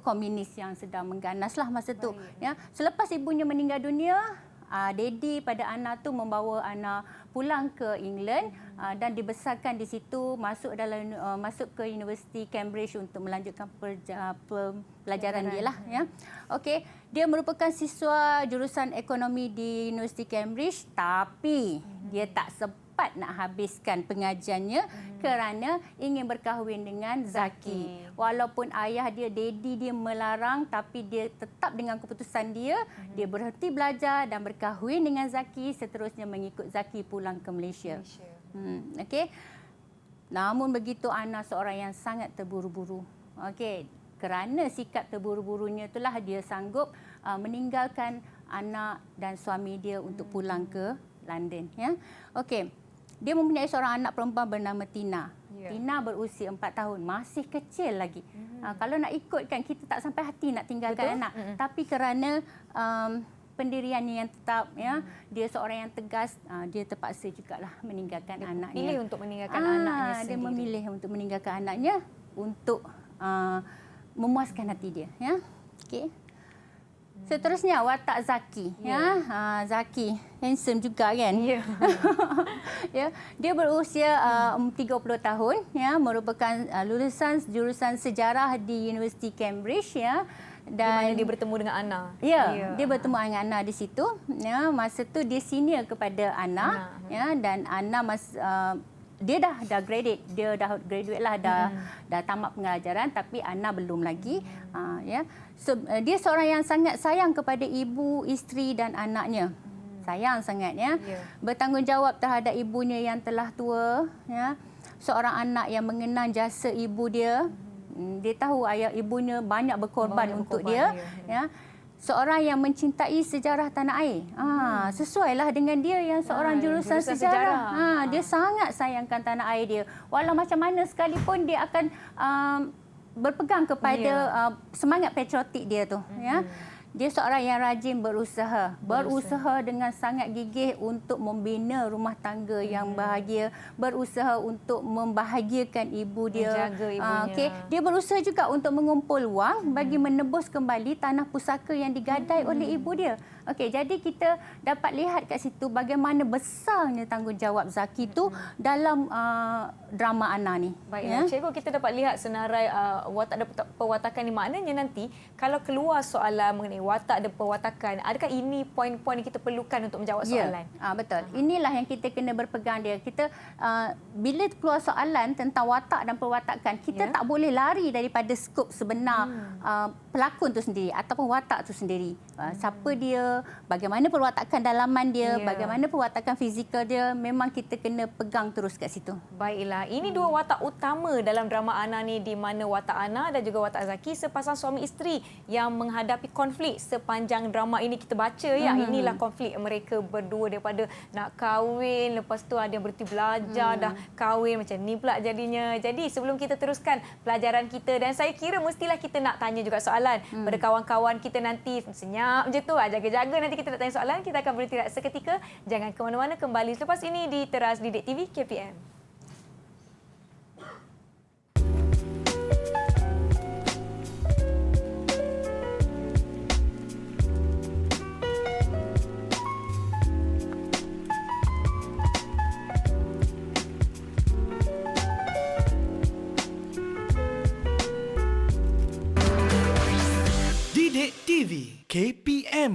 komunis yang sedang mengganaslah masa tu. Ya. Selepas ibunya meninggal dunia, Dedi pada Ana tu membawa Ana pulang ke England dan dibesarkan di situ, masuk ke Universiti Cambridge untuk melanjutkan pelajaran dia lah, ya. Okey, dia merupakan siswa jurusan ekonomi di Universiti Cambridge, tapi dia tak sempat nak habiskan pengajiannya kerana ingin berkahwin dengan Zaki. Walaupun ayah dia, Dedi dia melarang, tapi dia tetap dengan keputusan dia. Dia berhenti belajar dan berkahwin dengan Zaki, seterusnya mengikut Zaki pulang ke Malaysia. Okey. Namun begitu, Ana seorang yang sangat terburu-buru. Okey, kerana sikap terburu-burunya itulah dia sanggup meninggalkan anak dan suami dia untuk pulang ke London, ya. Okey. Dia mempunyai seorang anak perempuan bernama Tina. Tina berusia 4 tahun, masih kecil lagi. Kalau nak ikutkan, kita tak sampai hati nak tinggalkan anak. Tapi kerana pendiriannya yang tetap, ya, dia seorang yang tegas, dia terpaksa jugalah meninggalkan anaknya. Dia memilih untuk meninggalkan anaknya sendiri. Dia memilih untuk meninggalkan anaknya untuk memuaskan hati dia, ya. Okey. Seterusnya watak Zaki, ya. Zaki handsome juga kan? Ya. Ya, dia berusia 30 tahun, ya, merupakan lulusan jurusan sejarah di Universiti Cambridge, ya. Dan dia bertemu dengan Ana. Ya, dia bertemu dengan Ana di situ. Ya, masa tu dia senior kepada Ana, ya, dan Ana dia dah graduate, dia dah graduate lah, dah tamat pengajaran, tapi Ana belum lagi. Ya. So, dia seorang yang sangat sayang kepada ibu, isteri dan anaknya. Sayang sangat, ya. Bertanggungjawab terhadap ibunya yang telah tua, ya. Seorang anak yang mengenang jasa ibu dia. Dia tahu ibunya banyak berkorban untuk dia, ya. Seorang yang mencintai sejarah tanah air. Sesuailah dengan dia yang seorang jurusan sejarah. Dia sangat sayangkan tanah air dia. Walau macam mana sekalipun, dia akan berpegang kepada semangat patriotik dia tu, ya. Dia seorang yang rajin berusaha dengan sangat gigih untuk membina rumah tangga yang bahagia, berusaha untuk membahagiakan ibu dia. Menjaga ibunya. Okey, dia berusaha juga untuk mengumpul wang bagi menebus kembali tanah pusaka yang digadai oleh ibu dia. Okey, jadi kita dapat lihat kat situ bagaimana besarnya tanggungjawab Zaki tu dalam drama Ana ni. Baiklah, cikgu, kita dapat lihat senarai watak dan perwatakan ni. Maknanya nanti kalau keluar soalan mengenai watak dan perwatakan, adakah ini poin-poin yang kita perlukan untuk menjawab soalan? Betul. Inilah yang kita kena berpegang dia. Kita bila keluar soalan tentang watak dan perwatakan, kita tak boleh lari daripada skop sebenar pelakon tu sendiri ataupun watak tu sendiri. Siapa dia, bagaimana perwatakan dalaman dia, bagaimana perwatakan fizikal dia, memang kita kena pegang terus kat situ. Baiklah, ini dua watak utama dalam drama Ana ni, di mana watak Ana dan juga watak Zaki sepasang suami isteri yang menghadapi konflik konflik sepanjang drama ini kita baca ya. Inilah konflik mereka berdua daripada nak kahwin, lepas tu ada yang berhenti belajar, dah kahwin macam ni pula jadinya. Jadi sebelum kita teruskan pelajaran kita, dan saya kira mestilah kita nak tanya juga soalan pada kawan-kawan kita nanti. Senyap je tu, jaga-jaga nanti kita nak tanya soalan. Kita akan berhenti seketika. Jangan ke mana-mana, kembali selepas ini di Teras Didik TV KPM. Didik TV KPM.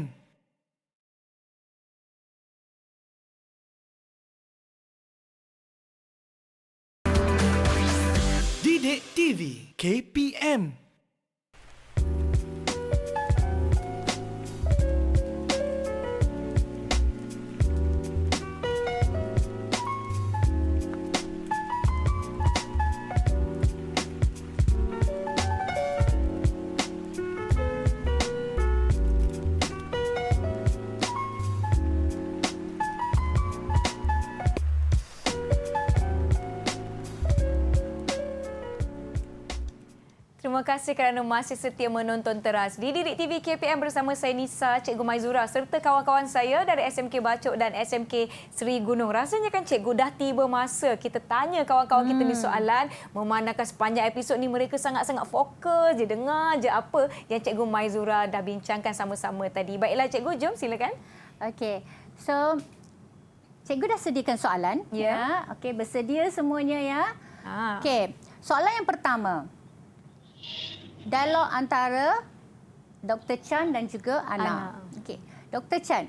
Didik TV KPM. Terima kasih kerana masih setia menonton Teras di Didik TV KPM bersama saya Nisa, Cikgu Maizura serta kawan-kawan saya dari SMK Bacok dan SMK Seri Gunung. Rasanya kan cikgu dah tiba masa kita tanya kawan-kawan kita ni soalan, memandangkan sepanjang episod ni mereka sangat-sangat fokus je dengar je apa yang Cikgu Maizura dah bincangkan sama-sama tadi. Baiklah cikgu, jom silakan. Okey. So cikgu dah sediakan soalan. Ya. Okey, bersedia semuanya ya. Okey. Soalan yang pertama. Dialog antara Dr. Chan dan juga Ana. Okey, Dr. Chan.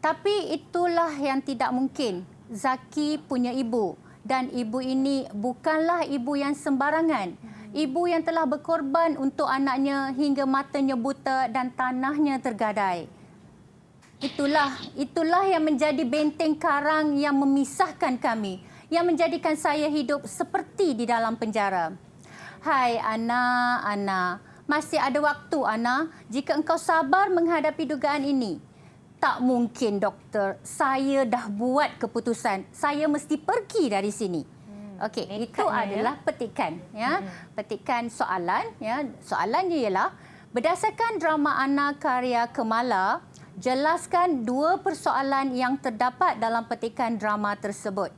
Tapi itulah yang tidak mungkin. Zaki punya ibu dan ibu ini bukanlah ibu yang sembarangan. Ibu yang telah berkorban untuk anaknya hingga matanya buta dan tanahnya tergadai. Itulah yang menjadi benteng karang yang memisahkan kami, yang menjadikan saya hidup seperti di dalam penjara. Hai Ana, masih ada waktu Ana. Jika engkau sabar menghadapi dugaan ini. Tak mungkin doktor, saya dah buat keputusan. Saya mesti pergi dari sini. Okey, itu adalah petikan ya. Petikan soalan ya. Soalannya ialah berdasarkan drama Ana karya Kemala, jelaskan 2 persoalan yang terdapat dalam petikan drama tersebut.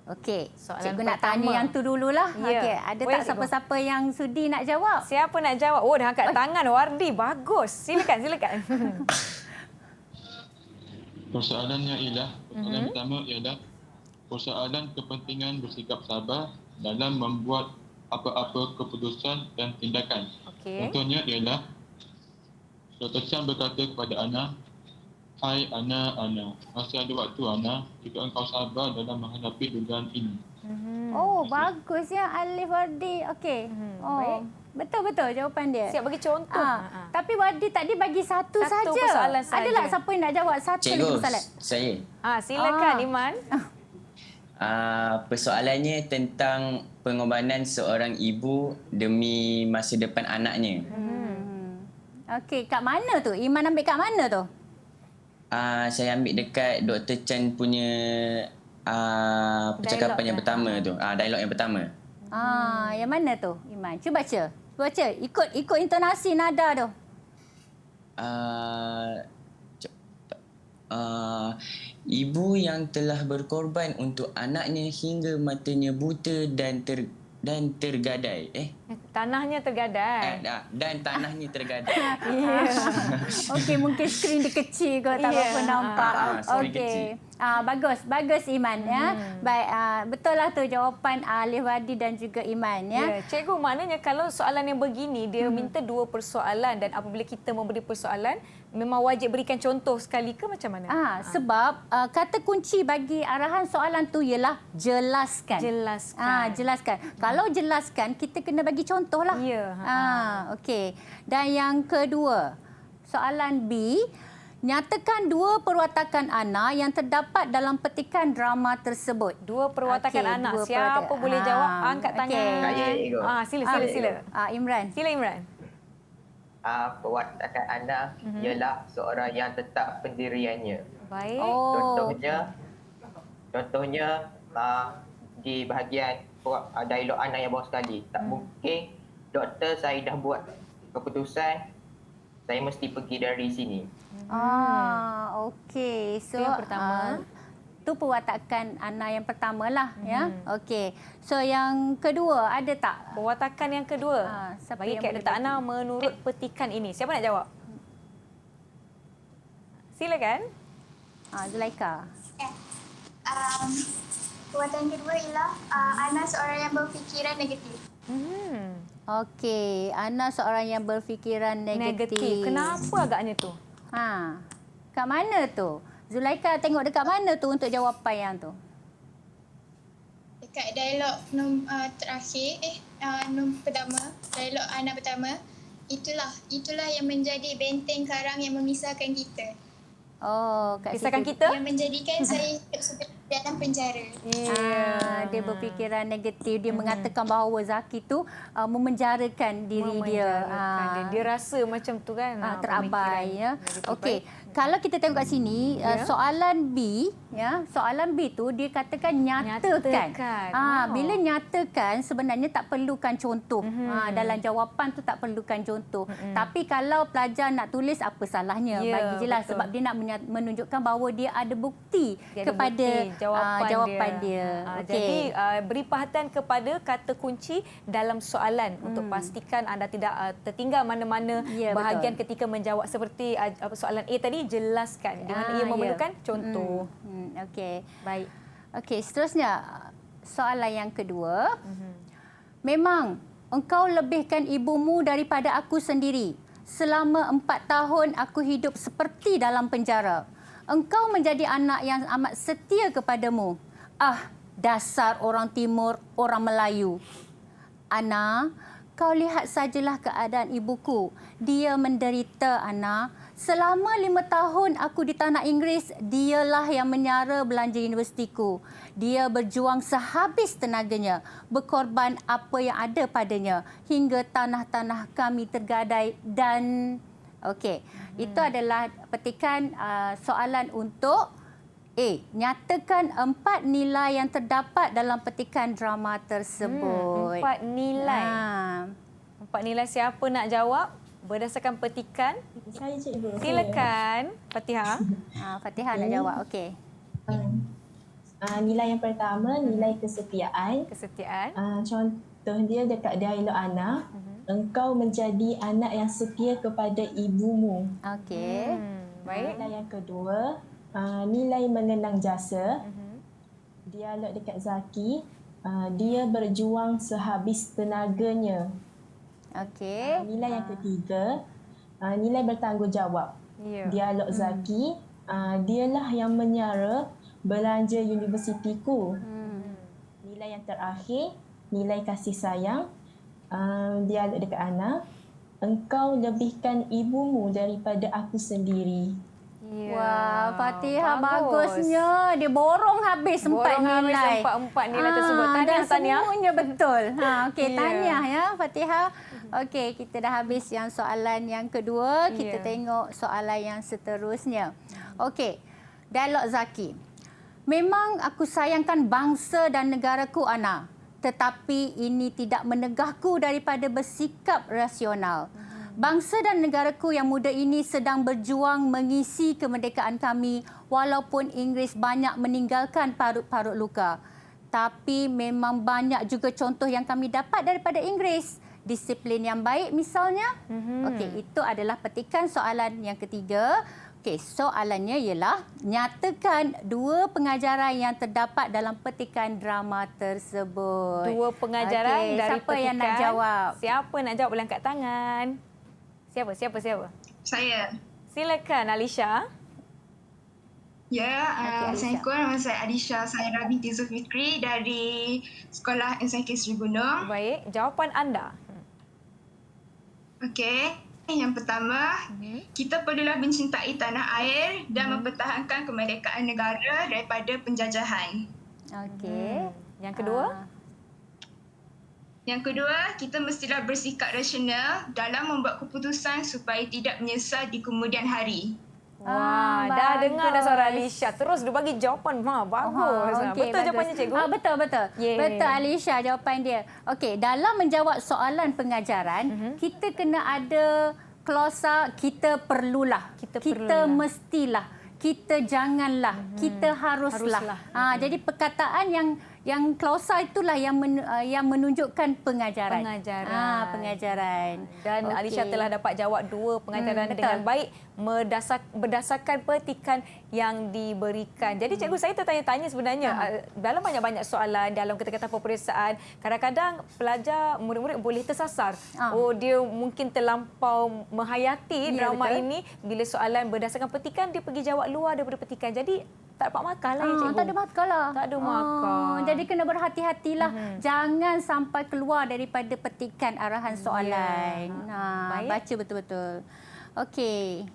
Okey, cikgu nak tanya yang tu dululah. Ya. Okey, ada Boleh, tak cikgu? siapa-siapa yang sudi nak jawab? Siapa nak jawab? Oh, dah angkat tangan Wardi. Bagus. Silakan. Persoalannya ialah, persoalan pertama ialah persoalan kepentingan bersikap sabar dalam membuat apa-apa keputusan dan tindakan. Okey. Contohnya ialah Dr. Chan berkata kepada Ana, hai Ana, masih ada waktu Ana jika engkau sabar dalam menghadapi dugaan ini. Oh, bagus ya Alif Wardi. Okey. Baik. Betul-betul jawapan dia. Siap bagi contoh. Tapi Wardi tadi bagi satu saja. persoalan saja. Adalah siapa yang nak jawab satu lagi Cikgu, persoalan? saya. Silakan Iman. Persoalannya tentang pengorbanan seorang ibu demi masa depan anaknya. Okey, kat mana tu? Iman ambil kat mana tu? Saya ambil dekat Dr. Chan punya percakapan yang pertama tu. Dialog yang pertama. Yang mana tu Iman? Cuba baca. Baca. Ikut intonasi nada tu. Ibu yang telah berkorban untuk anaknya hingga matanya buta dan tergadai. Tanahnya tergadai. Dan tanahnya tergadai. Okey, mungkin skrin dia kecil kot, tak berapa nampak. skrin Okey. kecil. Bagus Iman ya. Baik, betul lah tu jawapan Alif Wardi dan juga Iman ya. Cikgu, maknanya kalau soalan yang begini dia minta 2 persoalan, dan apabila kita memberi persoalan memang wajib berikan contoh sekali ke macam mana? Sebab kata kunci bagi arahan soalan tu ialah jelaskan. Jelaskan. Kalau jelaskan, kita kena bagi contoh lah. Ya. Okey. Dan yang kedua, soalan B, nyatakan 2 perwatakan Ana yang terdapat dalam petikan drama tersebut. 2 perwatakan anak. Siapa boleh jawab? Angkat tangan. Saya, Cikgu. Sila. Imran. Sila Imran. perwatakan Ana ialah seorang yang tetap pendiriannya. Baik. Contohnya di bahagian dialog Ana yang bawah sekali. Tak mungkin doktor saya dah buat keputusan saya mesti pergi dari sini. Okey. So Itu yang pertama. tu perwatakan Ana yang pertama lah ya. Okey. So yang kedua ada tak? Perwatakan yang kedua. Siapa Bagi yang Kak boleh Datuk Ana menurut petikan ini. Siapa nak jawab? Silakan. Zulaika. Perbuatan kedua ialah Ana seorang yang berfikiran negatif. Okey, Ana seorang yang berfikiran negatif. Kenapa agaknya tu? Kat mana tu? Zulaika tengok dekat mana tu untuk jawapan yang tu? Dekat dialog terakhir, pertama, dialog Ana pertama, itulah yang menjadi benteng karang yang memisahkan kita. Kat Pisahkan situ. kita? Yang menjadikan saya seperti dalam penjara. Dia berfikiran negatif. Dia mengatakan bahawa Zaki tu memenjarakan diri dia. Dia rasa macam tu kan. Terabai ya. Okey, kalau kita tengok kat sini soalan B soalan B tu dia katakan nyatakan. Bila nyatakan sebenarnya tak perlukan contoh. Dalam jawapan tu tak perlukan contoh. Tapi kalau pelajar nak tulis apa salahnya? Bagi je lah sebab dia nak menunjukkan bahawa dia ada bukti kepada jawapan dia. Jadi beri perhatian kepada kata kunci dalam soalan untuk pastikan anda tidak tertinggal mana-mana bahagian ketika menjawab. Seperti soalan A tadi, jelaskan di mana ia memerlukan contoh. Okey. Baik. Okey, seterusnya soalan yang kedua. Memang engkau lebihkan ibumu daripada aku sendiri. Selama 4 tahun aku hidup seperti dalam penjara. Engkau menjadi anak yang amat setia kepadamu. Dasar orang Timur, orang Melayu. Ana, kau lihat sajalah keadaan ibuku. Dia menderita, Ana. Selama 5 tahun aku di tanah Inggeris, dialah yang menyara belanja universitiku. Dia berjuang sehabis tenaganya, berkorban apa yang ada padanya, hingga tanah-tanah kami tergadai dan... Okey, itu adalah petikan soalan untuk A. Nyatakan 4 nilai yang terdapat dalam petikan drama tersebut. 4 nilai. 4 nilai, siapa nak jawab? Berdasarkan petikan. Saya cikgu. Silakan, Fatihah. Fatihah nak jawab. Okey. Nilai yang pertama, nilai kesetiaan. Kesetiaan. Contoh dia dekat dialog Ana. Engkau menjadi anak yang setia kepada ibumu. Okey. Baik. Nilai yang kedua, nilai mengenang jasa. Dialog dekat Zaki. Dia berjuang sehabis tenaganya. Okey. Nilai yang ketiga, nilai bertanggungjawab. Dialog Zaki, dialah yang menyara belanja universitiku. Nilai yang terakhir, nilai kasih sayang. Dialog dekat Ana, engkau lebihkan ibumu daripada aku sendiri. Wah, Fatihah bagusnya. Dia borong habis 4 nilai. Empat nilai tersebut. Tahniah, tahniah. Semuanya betul. Okey, tahniah ya Fatihah. Okey, kita dah habis yang soalan yang kedua. Kita tengok soalan yang seterusnya. Okey, dialog Zaki. Memang aku sayangkan bangsa dan negaraku, Ana. Tetapi ini tidak menegahku daripada bersikap rasional. Bangsa dan negaraku yang muda ini sedang berjuang mengisi kemerdekaan kami walaupun Inggeris banyak meninggalkan parut-parut luka. Tapi memang banyak juga contoh yang kami dapat daripada Inggeris. Disiplin yang baik misalnya. Okey, itu adalah petikan soalan yang ketiga. Okey, soalannya ialah nyatakan 2 pengajaran yang terdapat dalam petikan drama tersebut. 2 pengajaran dari siapa petikan. Yang nak jawab? Siapa nak jawab? Boleh angkat tangan. Siapa? Saya. Silakan, Alisha. Assalamualaikum. Nama saya Alisha Saira binti Zulfikri dari Sekolah SMK Seri Gunung. Baik, jawapan anda. Okey. Yang pertama, kita perlulah mencintai tanah air dan mempertahankan kemerdekaan negara daripada penjajahan. Okey. Yang kedua? Yang kedua, kita mestilah bersikap rasional dalam membuat keputusan supaya tidak menyesal di kemudian hari. Wah, dah dengar dah suara Alisha. Terus dia bagi jawapan. Bagus. Okey, Betul jawapannya, cikgu? Betul. Yeah. Betul Alisha jawapan dia. Okey, dalam menjawab soalan pengajaran, kita kena ada klausa kita perlulah. Kita mestilah. Kita janganlah. Kita haruslah. Jadi perkataan yang klausa itulah yang menunjukkan pengajaran. Pengajaran. Dan Alisha telah dapat jawab 2 pengajaran dengan baik berdasarkan petikan yang diberikan. Jadi cikgu, saya tertanya-tanya sebenarnya dalam banyak-banyak soalan dalam kata-kata peperiksaan, kadang-kadang pelajar murid-murid boleh tersasar. Dia mungkin terlampau menghayati drama ini bila soalan berdasarkan petikan dia pergi jawab luar daripada petikan. Jadi tak dapat markah lah ya cikgu. Tak ada markah lah. Tak ada markah. Jadi kena berhati-hatilah. Jangan sampai keluar daripada petikan arahan soalan. Baca betul-betul. Okey.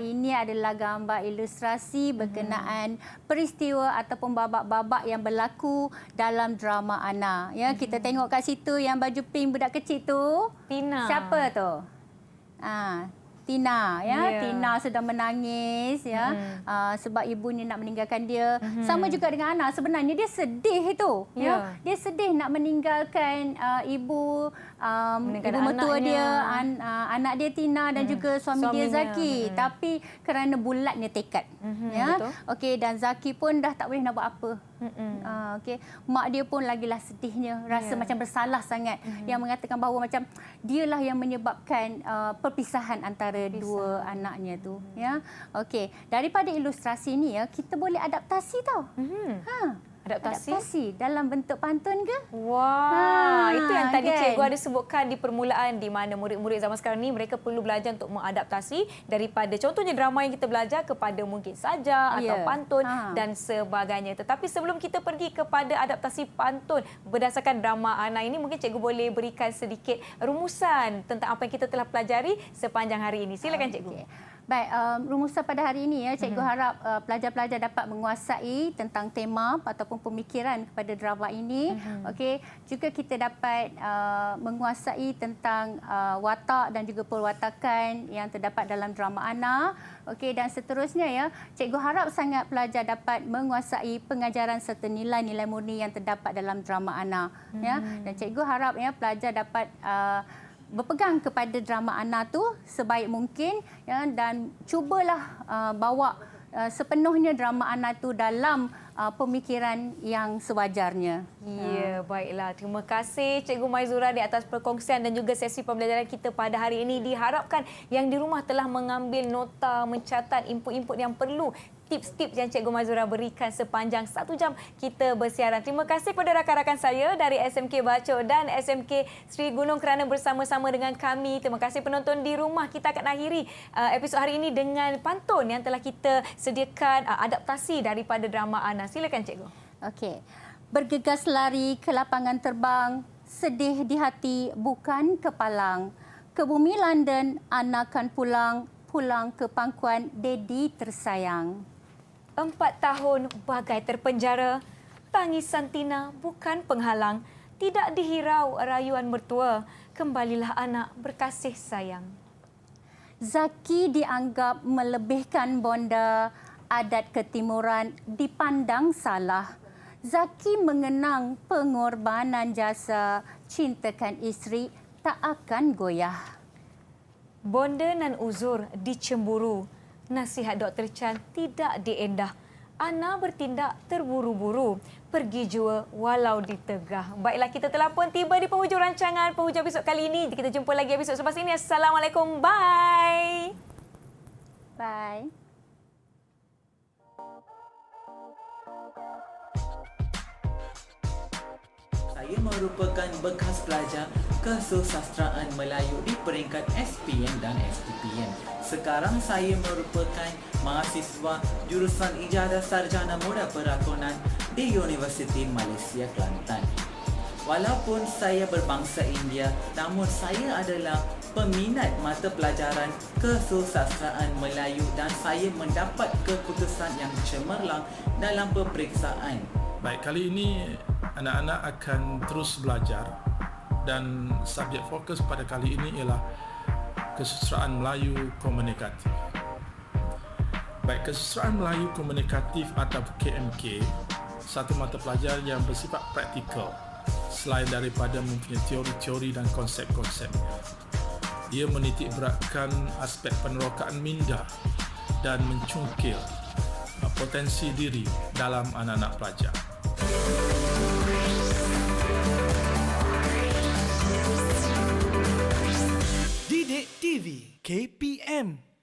Ini adalah gambar ilustrasi berkenaan peristiwa ataupun babak-babak yang berlaku dalam drama Ana. Ya, kita tengok kat situ yang baju pink budak kecil tu. Tina. Siapa tu? Tina, ya. Tina sedang menangis, ya. Sebab ibunya nak meninggalkan dia. Sama juga dengan Ana. Sebenarnya dia sedih itu, ya. Dia sedih nak meninggalkan ibu mertua dia, anak dia Tina dan juga suami dia Zaki. Tapi kerana bulatnya tekad, ya. Okey, dan Zaki pun dah tak boleh nak buat apa. Okey, mak dia pun lagilah sedihnya, rasa macam bersalah sangat, yang mengatakan bahawa macam dialah yang menyebabkan perpisahan antara dua anaknya tu, ya. Okey, daripada ilustrasi ni, ya, kita boleh adaptasi tau. Adaptasi dalam bentuk pantun ke? Wah, itu yang tadi cikgu ada sebutkan di permulaan, di mana murid-murid zaman sekarang ni mereka perlu belajar untuk mengadaptasi daripada contohnya drama yang kita belajar kepada mungkin saja atau pantun dan sebagainya. Tetapi sebelum kita pergi kepada adaptasi pantun berdasarkan drama Ana ini, mungkin cikgu boleh berikan sedikit rumusan tentang apa yang kita telah pelajari sepanjang hari ini. Silakan cikgu. Baik, rumusan pada hari ini, ya, cikgu harap pelajar-pelajar dapat menguasai tentang tema ataupun pemikiran kepada drama ini. Okey, juga kita dapat menguasai tentang watak dan juga perwatakan yang terdapat dalam drama Ana. Okey, dan seterusnya, ya, cikgu harap sangat pelajar dapat menguasai pengajaran serta nilai-nilai murni yang terdapat dalam drama Ana, ya. Dan cikgu harap, ya, pelajar dapat berpegang kepada drama Ana tu sebaik mungkin, ya, dan cubalah bawa sepenuhnya drama Ana tu dalam pemikiran yang sewajarnya. Ya, baiklah. Terima kasih Cikgu Maizura di atas perkongsian dan juga sesi pembelajaran kita pada hari ini. Diharapkan yang di rumah telah mengambil nota, mencatat input-input yang perlu, tips-tips yang Cikgu Maizura berikan sepanjang 1 jam kita bersiaran. Terima kasih kepada rakan-rakan saya dari SMK Bacok dan SMK Sri Gunung kerana bersama-sama dengan kami. Terima kasih penonton di rumah. Kita akan akhiri episod hari ini dengan pantun yang telah kita sediakan, adaptasi daripada drama Ana. Silakan cikgu. Okey. Bergegas lari ke lapangan terbang, sedih di hati bukan kepalang. Ke bumi London, Ana akan pulang ke pangkuan Dedi tersayang. 4 tahun bagai terpenjara, tangisan Tina bukan penghalang. Tidak dihirau rayuan mertua, kembalilah anak berkasih sayang. Zaki dianggap melebihkan bonda, adat ketimuran dipandang salah. Zaki mengenang pengorbanan jasa, cintakan isteri tak akan goyah. Bonda nan uzur dicemburu, nasihat Dr. Chan tidak diendah. Ana bertindak terburu-buru, pergi jua walau ditegah. Baiklah, kita telah pun tiba di penghujung rancangan, penghujung episod kali ini. Kita jumpa lagi episod selepas ini. Assalamualaikum. Bye. Bye. Saya merupakan bekas pelajar kesusastraan Melayu di peringkat SPM dan SPPM. Sekarang saya merupakan mahasiswa jurusan Ijazah Sarjana Muda Perakunan di Universiti Malaysia Kelantan. Walaupun saya berbangsa India, namun saya adalah peminat mata pelajaran kesusastraan Melayu dan saya mendapat keputusan yang cemerlang dalam peperiksaan. Baik, kali ini anak-anak akan terus belajar dan subjek fokus pada kali ini ialah kesusastraan Melayu komunikatif. Baik, kesusastraan Melayu komunikatif atau KMK, satu mata pelajaran yang bersifat praktikal selain daripada mempunyai teori-teori dan konsep-konsep. Ia menitik beratkan aspek penerokaan minda dan mencungkil potensi diri dalam anak-anak pelajar. Didik TV KPM